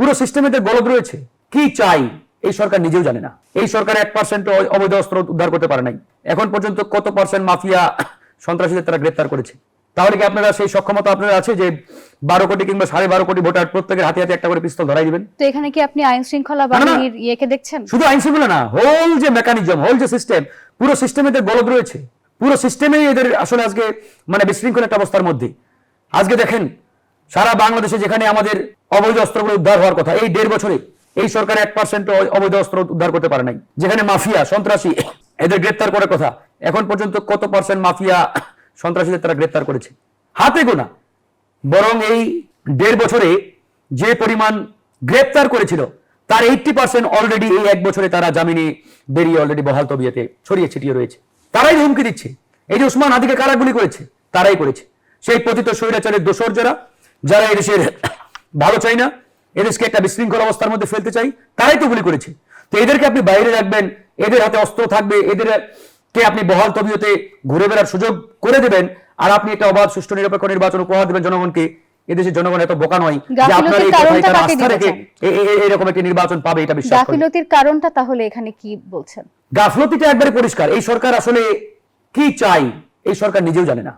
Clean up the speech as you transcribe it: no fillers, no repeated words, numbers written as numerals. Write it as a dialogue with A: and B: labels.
A: পুরো সিস্টেমে গলদ রয়েছে। কি চাই এই সরকার নিজেও জানে না। এই সরকার 1% অবৈধ অস্ত্র উদ্ধার করতে পারে নাই। এখন পর্যন্ত কত পার্সেন্ট মাফিয়া সন্ত্রাসীদের তারা গ্রেপ্তার করেছে? তাহলে কি আপনারা সেই সক্ষমতা আপনাদের আছে যে 12 কোটি কিংবা 12.5 কোটি ভোটার প্রত্যেকের হাতে হাতে একটা করে পিস্তল ধরাই দিবেন?
B: তো এখানে কি আপনি আইন শৃঙ্খলা বাহিনীর ইয়েকে দেখছেন?
A: শুধু আইন শৃঙ্খলা না, হোল যে মেকানিজম, হোল যে সিস্টেম, পুরো সিস্টেমে গলদ রয়েছে। পুরো সিস্টেমেই এদের আসলে আজকে মানে বিশৃঙ্খল একটা অবস্থার মধ্যে। আজকে দেখেন সারা বাংলাদেশে যেখানে আমাদের অবৈধ অস্ত্রগুলো উদ্ধার হওয়ার কথা, এই 1.5 বছরে এই সরকার 1% অবৈধ অস্ত্র উদ্ধার করতে পারে নাই। যেখানে মাফিয়া সন্ত্রাসী এদের গ্রেপ্তার করার কথা, এখন পর্যন্ত কত পার্সেন্ট মাফিয়া সন্ত্রাসীদের তারা গ্রেপ্তার করেছে? হাতে গোনা। বরং এই 1.5 বছরে যে পরিমাণ গ্রেপ্তার করেছিল তার 80% অলরেডি এই 1 বছরে তারা জামিনে বেরিয়ে অলরেডি বহাল তবিয়তে ছড়িয়ে ছিটিয়ে রয়েছে। তারাই হুমকি দিচ্ছে। এই যে উসমান হাদিকে কারা গুলি করেছে? তারাই করেছে। সেই পতিত স্বৈরাচারের দোসর যারা এদেশের ভালো চাই না, এদেশকে একটা বিশৃঙ্খল অবস্থার মধ্যে ফেলতে চাই, তারাই তো গুলি করেছে। তো এদেরকে আপনি বাইরে রাখবেন, এদের হাতে অস্ত্র থাকবে, এদেরকে আপনি বহাল তবিয়তে ঘুরে বেড়ার সুযোগ করে দেবেন, আর আপনি একটা অবাধ সুষ্ঠু নিরপেক্ষ নির্বাচন উপহার দেবেন জনগণকে। এদেশের জনগণ এত বোকা নয় যে আপনার এই কথাই তারা আস্থা রেখে এরকম একটি নির্বাচন পাবে এটা বিশ্বাস করে।
B: গাফিলতির কারণটা তাহলে এখানে কি বলছেন?
A: গাফলতিটা একবারে পরিষ্কার। এই সরকার আসলে কি চাই এই সরকার নিজেও জানে না।